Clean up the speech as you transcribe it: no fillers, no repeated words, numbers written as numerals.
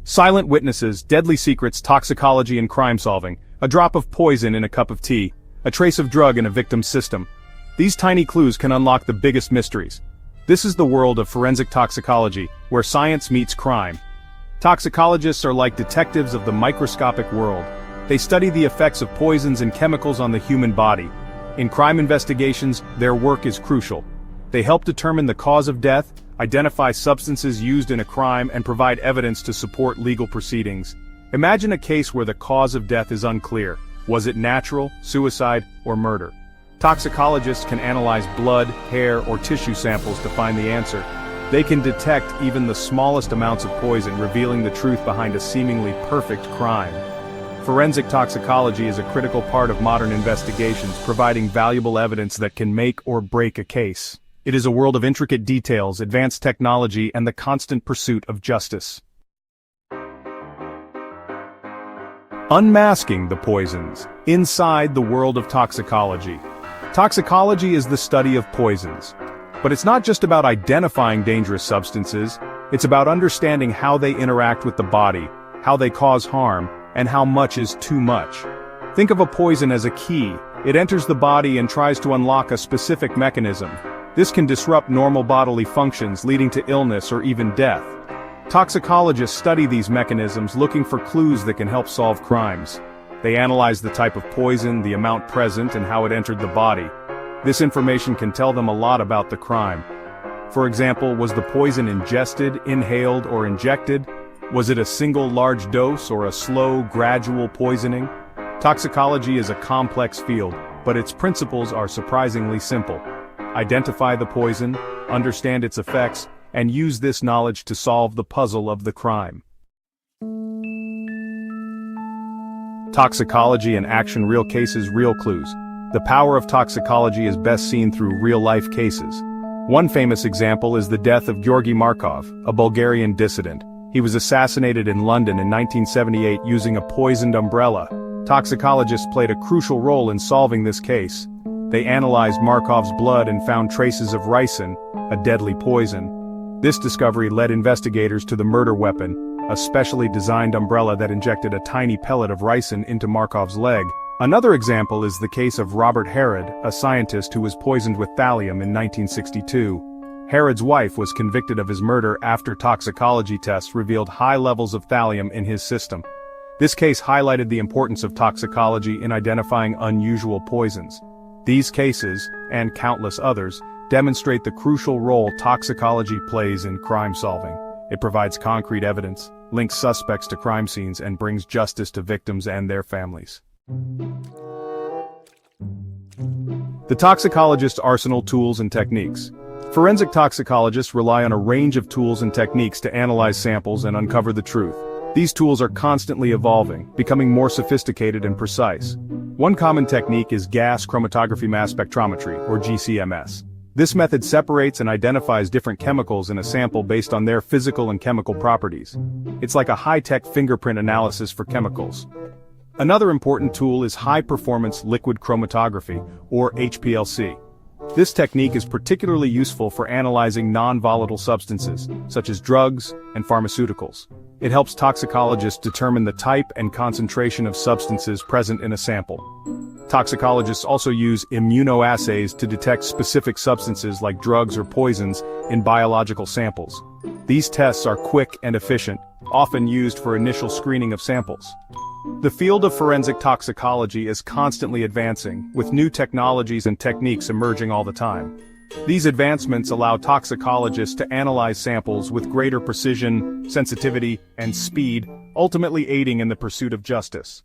Silent witnesses, deadly secrets, toxicology and crime solving, a drop of poison in a cup of tea, a trace of drug in a victim's system. These tiny clues can unlock the biggest mysteries. This is the world of forensic toxicology, where science meets crime. Toxicologists are like detectives of the microscopic world. They study the effects of poisons and chemicals on the human body. In crime investigations, their work is crucial. They help determine the cause of death, identify substances used in a crime, and provide evidence to support legal proceedings. Imagine a case where the cause of death is unclear. Was it natural, suicide, or murder? Toxicologists can analyze blood, hair, or tissue samples to find the answer. They can detect even the smallest amounts of poison, revealing the truth behind a seemingly perfect crime. Forensic toxicology is a critical part of modern investigations, providing valuable evidence that can make or break a case. It is a world of intricate details, advanced technology, and the constant pursuit of justice. Unmasking the poisons. Inside the world of toxicology. Toxicology is the study of poisons. But it's not just about identifying dangerous substances, it's about understanding how they interact with the body, how they cause harm, and how much is too much. Think of a poison as a key. It enters the body and tries to unlock a specific mechanism. This can disrupt normal bodily functions, leading to illness or even death. Toxicologists study these mechanisms, looking for clues that can help solve crimes. They analyze the type of poison, the amount present, and how it entered the body. This information can tell them a lot about the crime. For example, was the poison ingested, inhaled, or injected? Was it a single large dose or a slow, gradual poisoning? Toxicology is a complex field, but its principles are surprisingly simple. Identify the poison, understand its effects, and use this knowledge to solve the puzzle of the crime. Toxicology in action. Real cases, real clues. The power of toxicology is best seen through real-life cases. One famous example is the death of Georgy Markov, a Bulgarian dissident. He was assassinated in London in 1978 using a poisoned umbrella. Toxicologists played a crucial role in solving this case. They analyzed Markov's blood and found traces of ricin, a deadly poison. This discovery led investigators to the murder weapon, a specially designed umbrella that injected a tiny pellet of ricin into Markov's leg. Another example is the case of Robert Harrod, a scientist who was poisoned with thallium in 1962. Harrod's wife was convicted of his murder after toxicology tests revealed high levels of thallium in his system. This case highlighted the importance of toxicology in identifying unusual poisons. These cases, and countless others, demonstrate the crucial role toxicology plays in crime solving. It provides concrete evidence, links suspects to crime scenes, and brings justice to victims and their families. The toxicologist's arsenal: tools and techniques. Forensic toxicologists rely on a range of tools and techniques to analyze samples and uncover the truth. These tools are constantly evolving, becoming more sophisticated and precise. One common technique is gas chromatography mass spectrometry, or GCMS. This method separates and identifies different chemicals in a sample based on their physical and chemical properties. It's like a high-tech fingerprint analysis for chemicals. Another important tool is high-performance liquid chromatography, or HPLC. This technique is particularly useful for analyzing non-volatile substances, such as drugs and pharmaceuticals. It helps toxicologists determine the type and concentration of substances present in a sample. Toxicologists also use immunoassays to detect specific substances like drugs or poisons in biological samples. These tests are quick and efficient, often used for initial screening of samples. The field of forensic toxicology is constantly advancing, with new technologies and techniques emerging all the time. These advancements allow toxicologists to analyze samples with greater precision, sensitivity, and speed, ultimately aiding in the pursuit of justice.